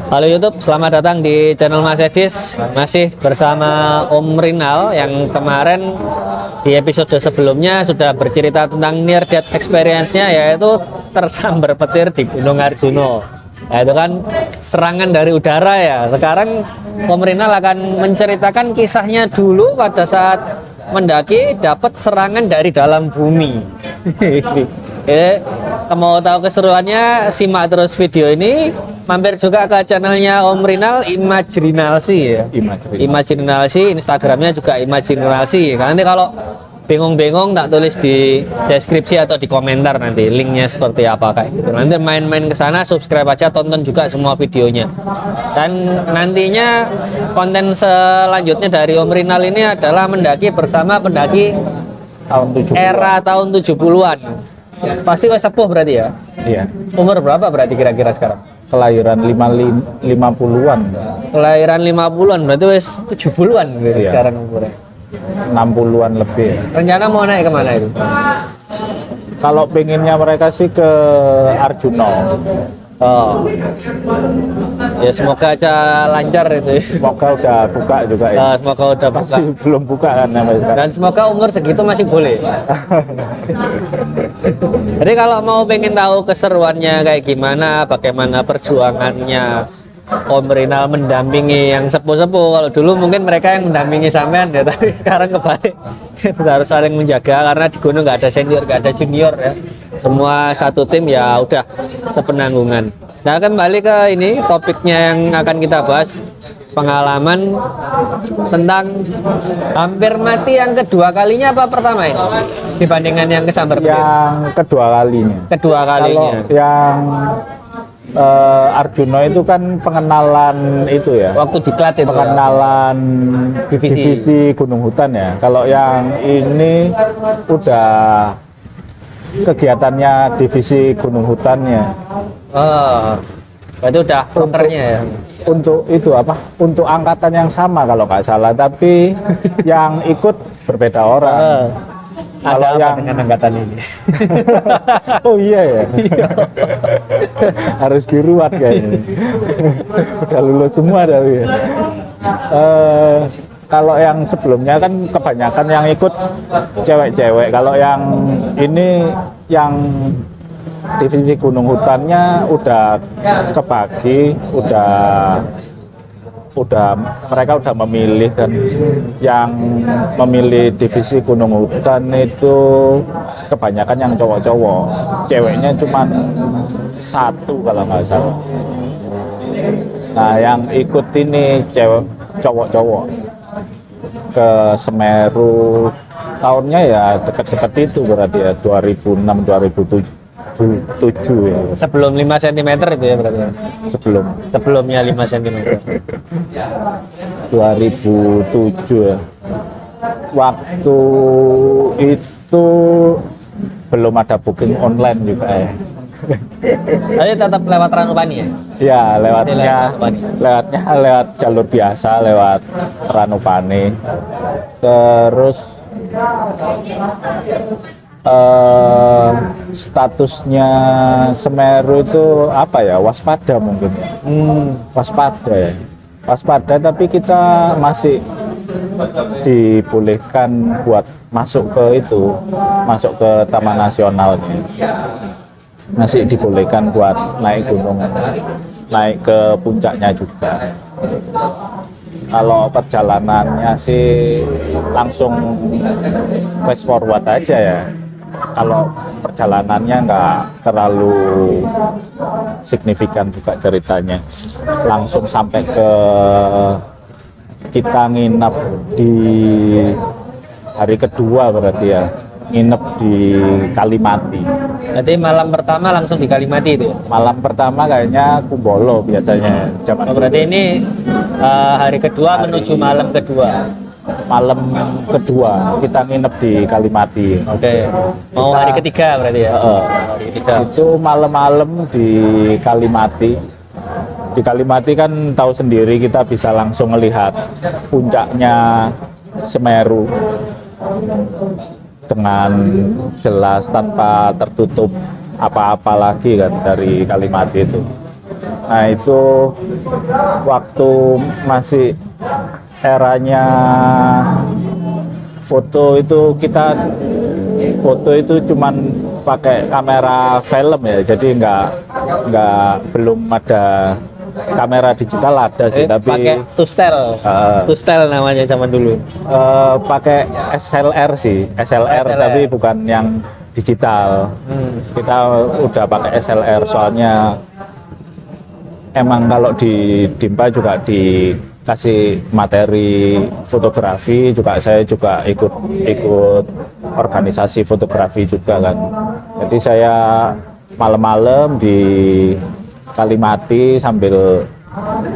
Halo YouTube, selamat datang di channel Mas Edis. Masih bersama Om Rinal yang kemarin di episode sebelumnya sudah bercerita tentang near death experience-nya, yaitu tersambar petir di Gunung Arjuno. Nah, itu kan serangan dari udara ya. Sekarang Om Rinal akan menceritakan kisahnya dulu pada saat mendaki dapat serangan dari dalam bumi. Mau tahu keseruannya, simak terus video ini. Mampir juga ke channelnya Om Rinal, Imajinalsi ya. Imajinalsi, Instagramnya juga Imajinalsi. Nanti kalau bingung-bingung tak tulis di deskripsi atau di komentar nanti linknya seperti apa kayak gitu. Nanti main-main ke sana, subscribe aja, tonton juga semua videonya. Dan nantinya konten selanjutnya dari Om Rinal ini adalah mendaki bersama pendaki era tahun 70-an. Pasti wes sepuh berarti ya? Iya. Umur berapa berarti kira-kira sekarang? Kelahiran 50-an. Kelahiran 50-an, berarti wes 70-an gitu Iya. sekarang umurnya. 60-an lebih. Rencana mau naik kemana itu? Kalau pengennya mereka sih ke Arjuno. Oh, ya semoga aja lancar itu. Semoga udah buka juga ya. Semoga udah buka. Masih belum buka kan sampai sekarang. Dan semoga umur segitu masih boleh. Jadi kalau mau pengen tahu keseruannya kayak gimana, bagaimana perjuangannya Om Rinal mendampingi yang sepuh-sepuh. Kalau dulu mungkin mereka yang mendampingi sampean ya, tapi sekarang kebalik. Kita harus saling menjaga karena di gunung nggak ada senior, nggak ada junior ya. Semua satu tim ya udah sepenanggungan. Nah, kembali ke ini topiknya yang akan kita bahas, pengalaman tentang hampir mati yang kedua kalinya apa pertama ini dibandingkan yang kesambar petir? Yang kedua kalinya. Kedua kalinya. Kalau yang Arjuno itu kan pengenalan itu ya. Waktu diklat itu. Pengenalan divisi Gunung Hutan ya. Kalau yang ini udah kegiatannya divisi Gunung Hutannya. Oh, berarti udah prokernya ya. Untuk itu apa? Untuk angkatan yang sama kalau nggak salah, tapi yang ikut berbeda orang. Ada Kalau apa yang dengan angkatan ini? Oh iya ya. Harus diruat kayaknya. Udah lulus semua tapi ya. Kalau yang sebelumnya kan kebanyakan yang ikut cewek-cewek. Kalau yang ini yang divisi Gunung Hutannya udah kebagi, mereka udah memilih kan. Yang memilih divisi Gunung Hutan itu kebanyakan yang cowok-cowok, ceweknya cuma satu kalau nggak salah. Nah, yang ikut ini cowok-cowok ke Semeru tahunnya ya dekat-dekat itu berarti ya 2006 2007 ya. Sebelum 5 cm itu ya berarti. Sebelumnya 5 cm. 2007 ya. Waktu itu belum ada booking online juga ya. Tapi tetap lewat Ranupani ya? Ya, lewatnya lewat jalur biasa, lewat Ranupani. Terus statusnya Semeru itu apa ya, waspada mungkin. Waspada tapi kita masih dibolehkan buat masuk ke Taman Nasionalnya, masih dibolehkan buat naik gunung, naik ke puncaknya juga. Kalau perjalanannya sih langsung fast forward aja ya. Kalau perjalanannya nggak terlalu signifikan juga ceritanya, langsung sampai ke kita nginap di hari kedua berarti ya, nginep di Kalimati. Jadi malam pertama langsung di Kalimati itu? Malam pertama kayaknya Kumbolo biasanya. Berarti ini hari kedua menuju malam kedua. Malam kedua kita nginep di Kalimati. Oke. Mau hari ketiga berarti ya? Hari ketiga. Itu malam-malam di Kalimati. Di Kalimati kan tahu sendiri kita bisa langsung melihat puncaknya Semeru dengan jelas tanpa tertutup apa-apa lagi kan dari Kalimati itu. Nah itu waktu masih eranya foto itu kita foto itu cuman pakai kamera film ya, jadi belum ada kamera digital ada sih, tapi pakai tustel namanya zaman dulu. pakai SLR sih, SLR tapi bukan yang digital. Kita udah pakai SLR soalnya emang kalau di Dimpa juga dikasih materi fotografi juga, saya juga ikut organisasi fotografi juga kan. Jadi saya malam-malam di Kalimati sambil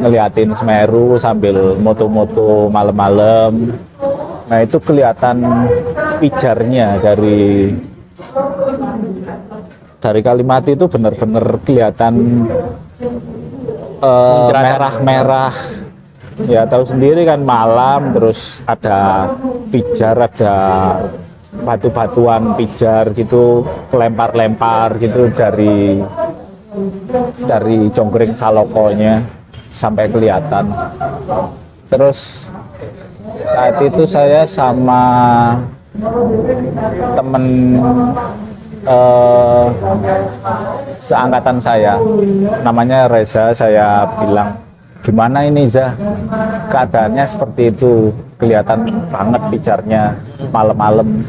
ngeliatin Semeru sambil moto-moto malam-malam. Nah itu kelihatan pijarnya dari Kalimati itu benar-benar kelihatan merah-merah. Ya tahu sendiri kan malam, terus ada pijar, ada batu-batuan pijar gitu, kelempar-lempar gitu dari Jonggring Salokonya sampai kelihatan. Terus saat itu saya sama temen seangkatan saya, namanya Reza, saya bilang, gimana ini Zah, keadaannya seperti itu, kelihatan banget pijarnya malam-malam,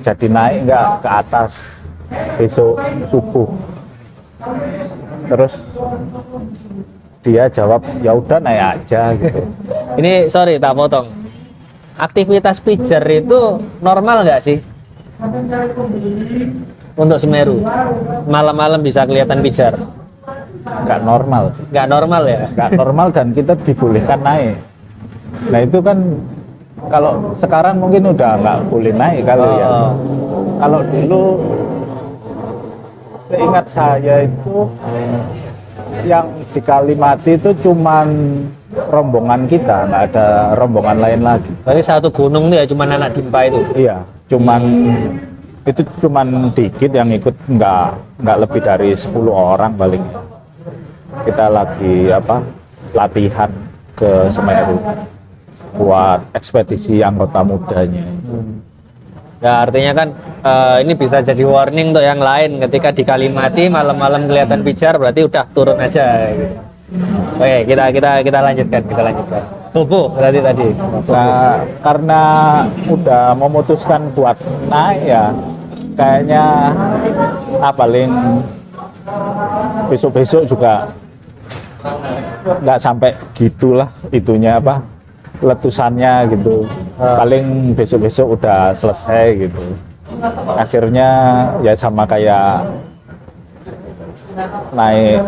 jadi naik nggak ke atas besok subuh? Terus dia jawab, ya udah naik aja gitu. Ini sorry tak potong, aktivitas pijar itu normal nggak sih untuk Semeru? Malam-malam bisa kelihatan pijar? Nggak normal. Nggak normal ya? Nggak normal, dan kita dibolehkan naik. Nah itu kan kalau sekarang mungkin udah nggak boleh naik kali ya. Kalau dulu seingat saya itu yang di Kalimati itu cuman rombongan kita, nggak ada rombongan lain lagi. Tapi satu gunung nih ya cuman anak Dimpa itu? Iya, cuman dikit yang ikut, nggak lebih dari 10 orang paling. Kita lagi latihan ke Semeru buat ekspedisi anggota mudanya. Ya artinya kan ini bisa jadi warning untuk yang lain, ketika di Kalimati malam-malam kelihatan pijar berarti udah turun aja gitu. Oke, kita lanjutkan. Subuh berarti tadi. Nah, karena udah memutuskan buat naik ya, kayaknya paling besok-besok juga nggak sampai gitulah itunya letusannya gitu. Paling besok-besok udah selesai gitu. Akhirnya ya sama kayak naik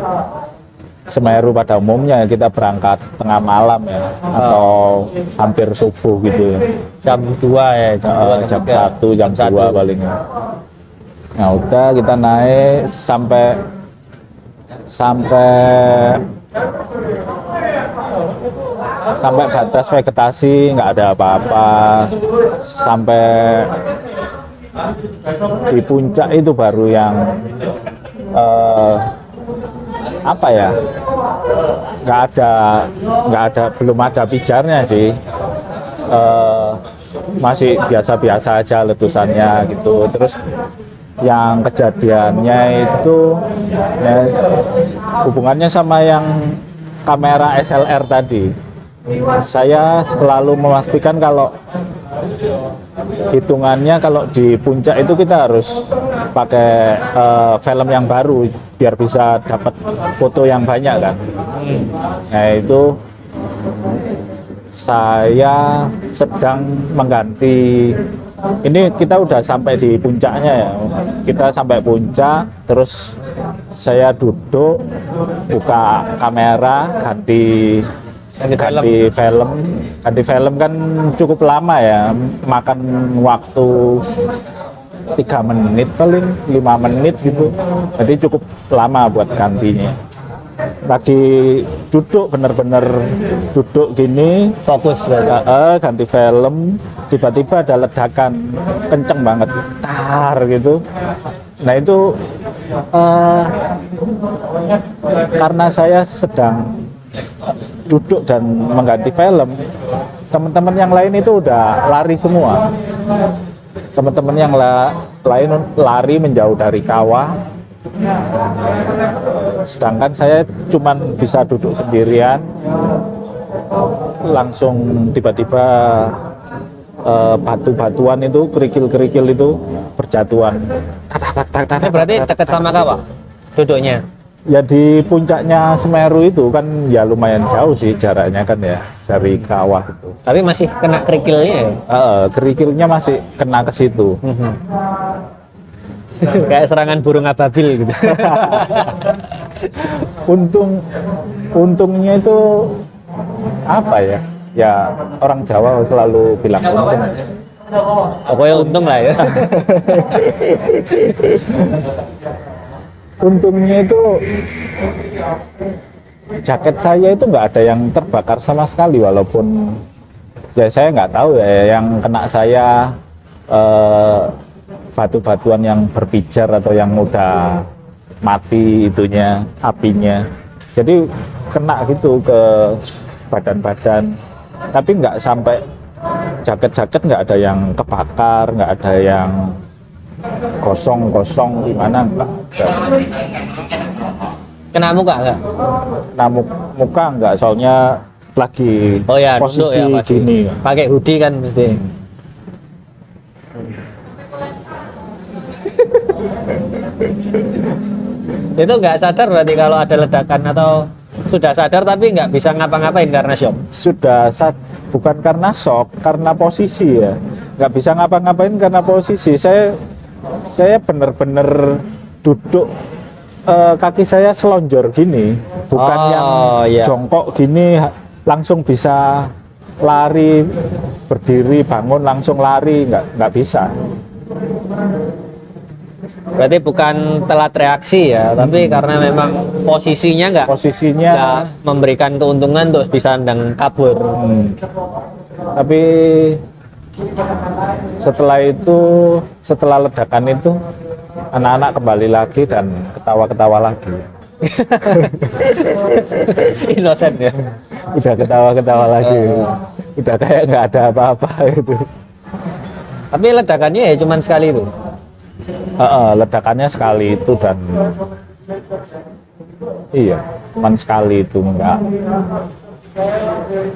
Semeru pada umumnya, kita berangkat tengah malam ya, atau hampir subuh gitu ya. Jam 2 ya, jam 1, jam 2 paling. Nah udah kita naik sampai batas vegetasi, nggak ada apa-apa. Sampai di puncak itu baru yang belum ada pijarnya sih. Masih biasa-biasa aja letusannya gitu. Terus yang kejadiannya itu ya, hubungannya sama yang kamera SLR tadi. Saya selalu memastikan kalau hitungannya kalau di puncak itu kita harus pakai film yang baru biar bisa dapat foto yang banyak kan. Nah itu saya sedang mengganti. Ini kita udah sampai di puncaknya ya. Kita sampai puncak, terus saya duduk, buka kamera, ganti film. Ganti film kan cukup lama ya, makan waktu 3 menit paling, 5 menit gitu. Jadi cukup lama buat gantinya. Lagi duduk, bener-bener duduk gini, fokus ganti film, tiba-tiba ada ledakan kenceng banget, tar gitu. Nah itu karena saya sedang duduk dan mengganti film, teman-teman yang lain itu udah lari semua. Teman-teman yang lain lari menjauh dari kawah, sedangkan saya cuman bisa duduk sendirian. Langsung tiba-tiba batu-batuan itu, kerikil-kerikil itu berjatuhan. Berarti dekat sama kawah duduknya? Ya di puncaknya Semeru itu kan ya lumayan jauh sih jaraknya kan ya dari kawah itu. Tapi masih kena kerikilnya ya? Kerikilnya masih kena ke situ. Kayak serangan burung ababil gitu. Untungnya itu apa ya? Ya orang Jawa selalu bilang untung. Pokoknya untung lah ya. Untungnya itu jaket saya itu nggak ada yang terbakar sama sekali, walaupun ya saya nggak tahu ya yang kena saya batu-batuan yang berpijar atau yang udah mati itunya, apinya. Jadi kena gitu ke badan-badan, tapi nggak sampai jaket-jaket nggak ada yang kebakar, nggak ada yang kosong gimana, enggak. Kena muka enggak? Nah, muka enggak, soalnya lagi posisi ya, gini. Pakai hoodie kan mesti. Itu nggak sadar berarti kalau ada ledakan, atau sudah sadar tapi nggak bisa ngapa-ngapain karena shock? Bukan karena shock, karena posisi ya. Nggak bisa ngapa-ngapain karena posisi. Saya bener-bener duduk, kaki saya selonjor gini, bukan yang jongkok gini langsung bisa lari, berdiri bangun langsung lari, nggak bisa. Berarti bukan telat reaksi ya, tapi karena memang posisinya nggak memberikan keuntungan untuk bisa nendang kabur. Tapi setelah ledakan itu anak-anak kembali lagi dan ketawa-ketawa lagi. Innocent ya. Udah ketawa-ketawa lagi. Udah kayak nggak ada apa-apa gitu. Tapi ledakannya ya cuman sekali itu. Ledakannya sekali itu, dan iya, cuman sekali itu, nggak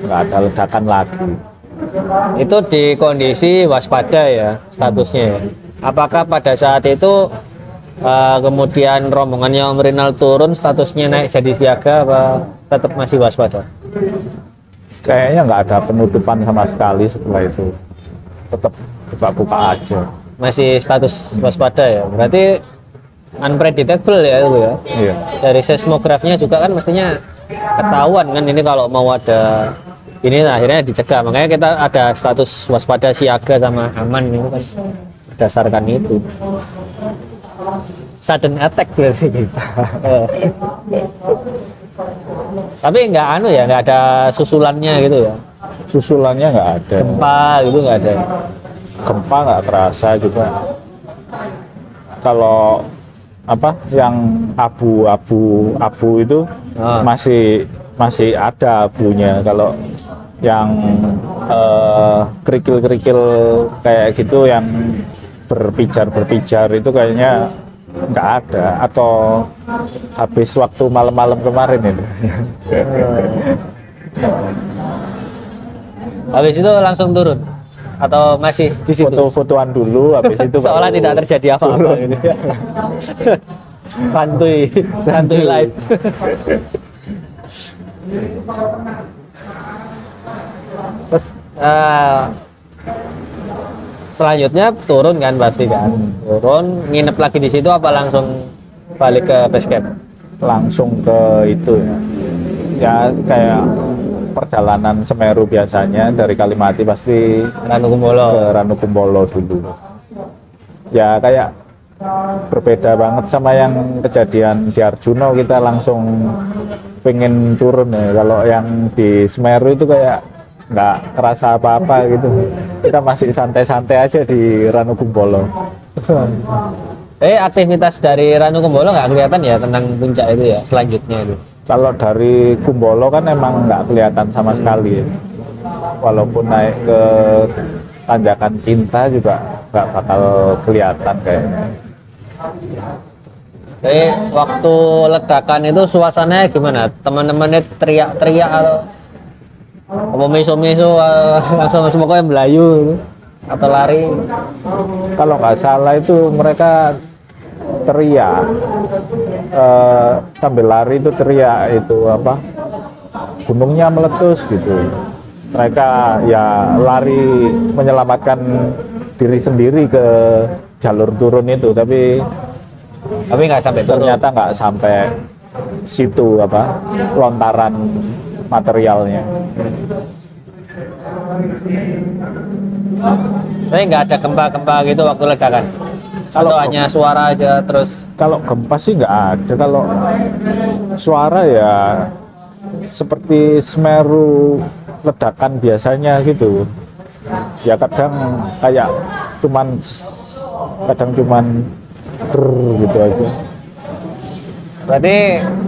ada ledakan lagi. Itu di kondisi waspada ya statusnya ya. Apakah pada saat itu kemudian rombongannya Om Rinal turun statusnya naik jadi siaga, apa tetap masih waspada? Kayaknya nggak ada penutupan sama sekali setelah itu, tetap buka-buka aja. Masih status waspada ya, berarti unpredictable ya itu ya. Iya. Dari seismografnya juga kan mestinya ketahuan kan ini kalau mau ada ini, akhirnya dicegah, makanya kita ada status waspada, siaga sama aman itu kan berdasarkan itu. Sudden attack berarti. Tapi nggak nggak ada susulannya gitu ya. Susulannya nggak ada. Gempa gitu nggak ada. Gempa nggak terasa juga. Kalau yang abu itu masih ada abunya. Kalau yang kerikil-kerikil kayak gitu yang berpijar itu kayaknya nggak ada, atau habis waktu malam-malam kemarin ini. Habis itu langsung turun atau masih di situ? Foto-fotoan dulu, habis itu seolah tidak terjadi apa-apa gitu ya. santuy live. Terus selanjutnya turun kan pasti kan, turun nginep lagi di situ apa langsung balik ke base camp? Langsung ke itu ya kayak perjalanan Semeru biasanya, dari Kalimati pasti ke Ranukumbolo dulu. Ya kayak berbeda banget sama yang kejadian di Arjuno, kita langsung pengen turun ya. Kalau yang di Semeru itu kayak nggak kerasa apa-apa gitu, kita masih santai-santai aja di Ranukumbolo. Aktivitas dari Ranu Kumbolo nggak kelihatan ya tentang puncak itu ya selanjutnya itu. Kalau dari Kumbolo kan emang nggak kelihatan sama sekali. Walaupun naik ke tanjakan Cinta juga nggak bakal kelihatan kayaknya. Waktu ledakan itu suasananya gimana? Teman-temannya teriak-teriak atau apa meso-meso langsung semuanya Melayu atau lari? Kalau nggak salah itu mereka teriak sambil lari itu teriak itu apa? Gunungnya meletus gitu. Mereka ya lari menyelamatkan diri sendiri ke jalur turun itu, tapi nggak sampai turun. Ternyata nggak sampai situ apa lontaran materialnya. Tapi nggak ada gempa-gempa gitu waktu ledakan. Kalau hanya suara aja terus. Kalau gempa sih nggak ada. Kalau suara ya seperti Semeru ledakan biasanya gitu. Ya kadang kayak kadang cuman gitu aja. Berarti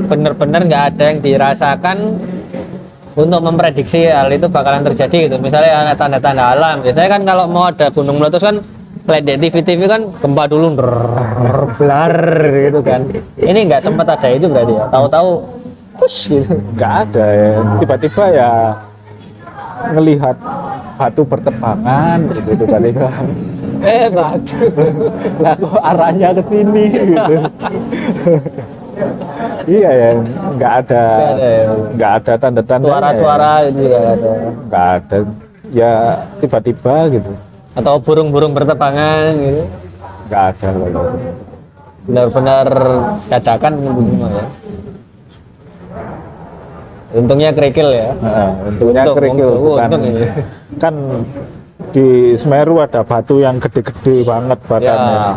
benar-benar nggak ada yang dirasakan untuk memprediksi hal itu bakalan terjadi gitu. Misalnya ada tanda-tanda alam. Biasanya kan kalau mau ada gunung meletus kan lihat di TV kan gempa dulu blar gitu kan. Ini nggak sempat ada itu berarti ya. Tahu-tahu push gitu. Nggak ada ya. Tiba-tiba ya ngelihat batu berterbangan gitu tiba-tiba. Batu. Lah kok arahnya ke sini gitu. Iya ya, nggak ada tanda-tanda. Suara-suara ya. itu ya ada. Nggak ada. Ya tiba-tiba gitu. Atau burung-burung berterbangan gitu. Nggak ada loh. Benar-benar dadakan semua ya. Untungnya kerikil ya. Untungnya kerikil bukan. Kan di Semeru ada batu yang gede-gede banget badannya. Ya.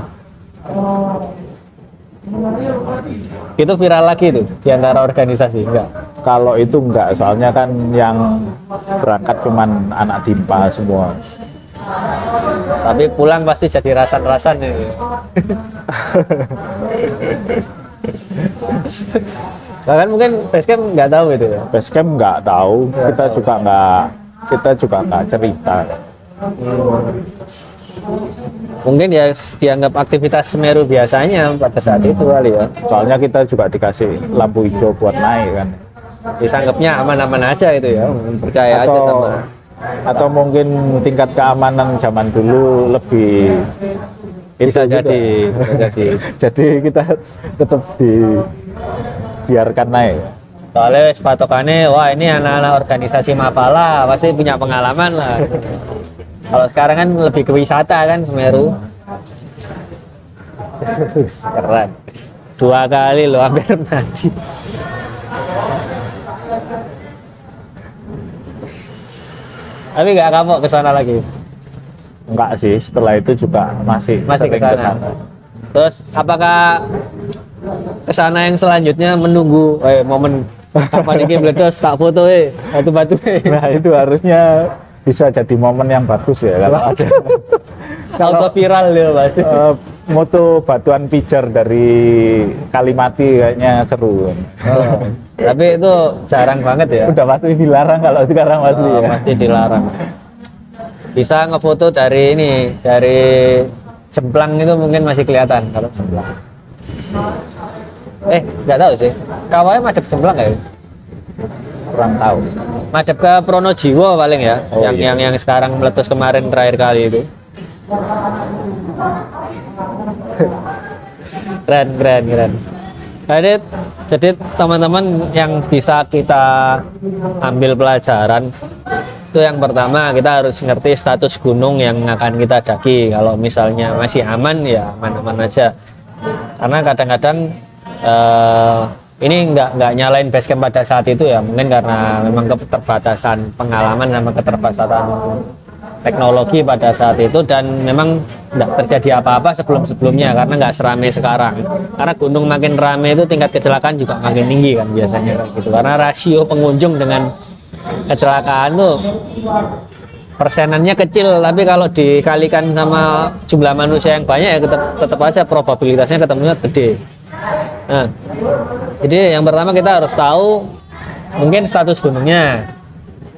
Itu viral lagi tuh di antara organisasi enggak? Kalau itu enggak, soalnya kan yang berangkat cuman anak Dimpa semua. Tapi pulang pasti jadi rasan-rasan ya. Bahkan mungkin Basecamp nggak tahu itu ya. Basecamp nggak tahu, kita juga nggak cerita. Mungkin ya dianggap aktivitas Semeru biasanya pada saat itu kali ya. Soalnya kita juga dikasih lampu hijau buat naik kan. Disanggapnya aman-aman aja itu ya, percaya aja sama. Atau mungkin tingkat keamanan zaman dulu lebih Bisa jadi. Jadi kita tetap dibiarkan naik. Soalnya patokannya, wah ini anak-anak organisasi Mapala pasti punya pengalaman lah. Kalau sekarang kan lebih ke wisata kan Semeru. Keren. 2 kali loh hampir mati. Tapi nggak kapok ke sana lagi. Enggak sih, setelah itu juga masih ke sana. Terus apakah ke sana yang selanjutnya menunggu momen kapan ini meledos tak foto batu-batu. Nah, itu harusnya bisa jadi momen yang bagus ya kalau ada. Kalau viral ya pasti. Moto batuan pijar dari Kalimati kayaknya seru. Tapi itu jarang banget ya. Udah pasti dilarang kalau sekarang pasti ya. Pasti dilarang. Bisa ngefoto dari Jemplang itu mungkin masih kelihatan kalau Jemplang. Nggak tahu sih. Kawahnya madep Jemplang ya? Kurang tahu. Madep ke Pronojiwo paling ya. Yang sekarang meletus kemarin terakhir kali itu. Keren. Jadi teman-teman yang bisa kita ambil pelajaran itu yang pertama kita harus ngerti status gunung yang akan kita daki. Kalau misalnya masih aman ya aman-aman aja. Karena kadang-kadang ini nggak nyalain Basecamp pada saat itu ya, mungkin karena memang keterbatasan pengalaman sama keterbatasan teknologi pada saat itu, dan memang nggak terjadi apa-apa sebelumnya karena nggak seramai sekarang. Karena gunung makin ramai itu tingkat kecelakaan juga makin tinggi kan biasanya gitu, karena rasio pengunjung dengan kecelakaan tuh persenannya kecil, tapi kalau dikalikan sama jumlah manusia yang banyak ya tetap aja probabilitasnya ketemunya gede. Nah, jadi yang pertama kita harus tahu mungkin status gunungnya,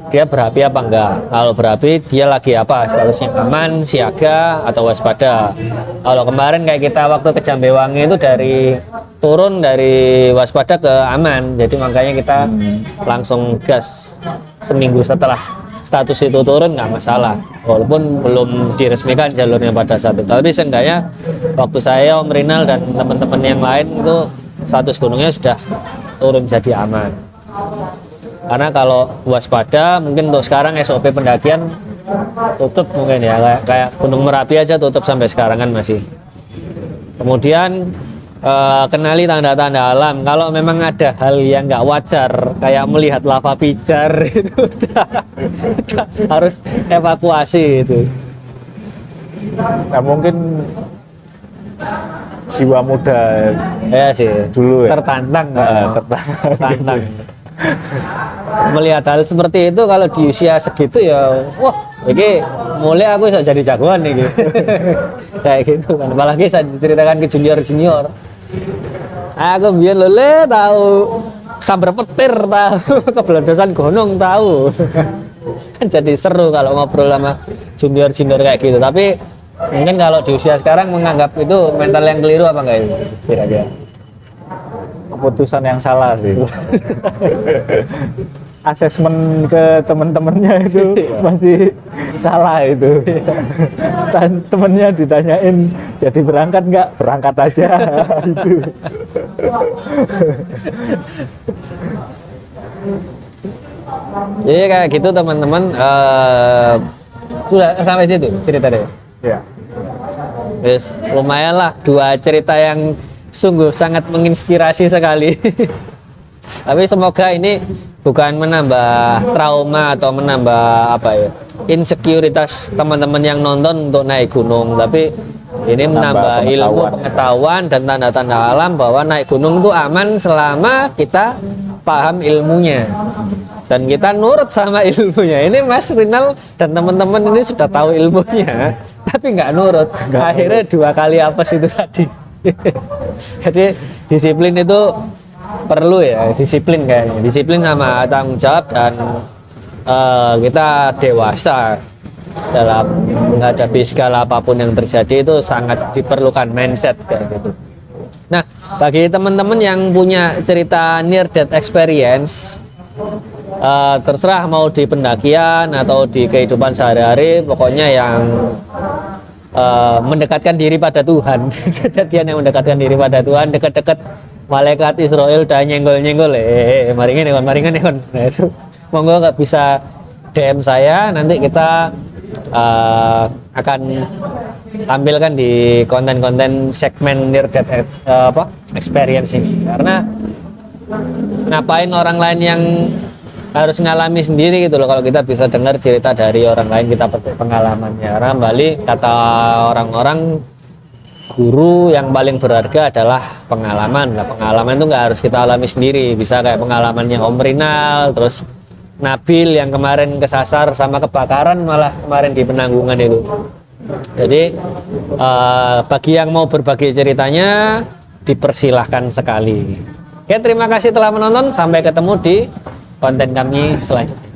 dia berapi apa enggak. Kalau berapi dia lagi apa, statusnya aman, siaga, atau waspada. Kalau kemarin kayak kita waktu ke Jambewangi itu turun dari waspada ke aman, jadi makanya kita langsung gas seminggu setelah status itu turun nggak masalah, walaupun belum diresmikan jalurnya pada saat itu. Tapi seenggaknya waktu saya, Om Rinal dan teman-teman yang lain itu status gunungnya sudah turun jadi aman. Karena kalau waspada mungkin untuk sekarang SOP pendakian tutup mungkin ya, kayak Gunung Merapi aja tutup sampai sekarang kan masih. Kemudian kenali tanda-tanda alam. Kalau memang ada hal yang nggak wajar kayak melihat lava pijar itu udah harus evakuasi itu. Nah, mungkin jiwa muda Ya sih dulu ya, tertantang tertantang. melihat hal seperti itu. Kalau di usia segitu ya wah ini mulai aku bisa jadi jagoan nih gitu. Kayak gitu kan, apalagi saya diceritakan ke junior aku biar lele tahu sambar petir, tahu kebelodosan gunung tahu. Kan jadi seru kalau ngobrol sama junior kayak gitu. Tapi mungkin kalau di usia sekarang menganggap itu mental yang keliru apa enggak itu kira-kira? Keputusan yang salah sih. Asesmen ke teman-temannya itu masih salah itu. Temennya ditanyain jadi berangkat nggak, berangkat aja. Itu. Jadi kayak gitu teman-teman, sudah sampai situ cerita deh. Ya. Yes, lumayan lah, 2 cerita yang sungguh sangat menginspirasi sekali. Tapi semoga ini bukan menambah trauma atau menambah apa ya, insekuritas teman-teman yang nonton untuk naik gunung, tapi ini menambah ilmu, pengetahuan dan tanda-tanda alam bahwa naik gunung itu aman selama kita paham ilmunya dan kita nurut sama ilmunya. Ini Mas Rinal dan teman-teman ini sudah tahu ilmunya tapi nggak nurut, akhirnya 2 kali apes itu tadi. Jadi disiplin itu perlu ya, disiplin kayaknya, disiplin sama tanggung jawab, dan kita dewasa dalam menghadapi segala apapun yang terjadi itu sangat diperlukan mindset kayak gitu. Nah, bagi teman-teman yang punya cerita near death experience, terserah mau di pendakian atau di kehidupan sehari-hari, pokoknya yang mendekatkan diri pada Tuhan. Kejadian yang mendekatkan diri pada Tuhan, dekat-dekat malaikat Israel udah nyenggol-nyenggol, maringin. Nah itu monggo nggak bisa DM saya, nanti kita akan tampilkan di konten-konten segmen near death experience ini. Karena ngapain orang lain yang harus ngalami sendiri gitu loh, kalau kita bisa dengar cerita dari orang lain, kita pakai pengalamannya. Karena balik kata orang-orang, guru yang paling berharga adalah pengalaman. Nah, pengalaman itu nggak harus kita alami sendiri, bisa kayak pengalamannya Om Rinal, terus Nabil yang kemarin kesasar sama kebakaran malah kemarin di Penanggungan itu. Jadi bagi yang mau berbagi ceritanya dipersilahkan sekali. Oke, terima kasih telah menonton, sampai ketemu di konten kami selanjutnya.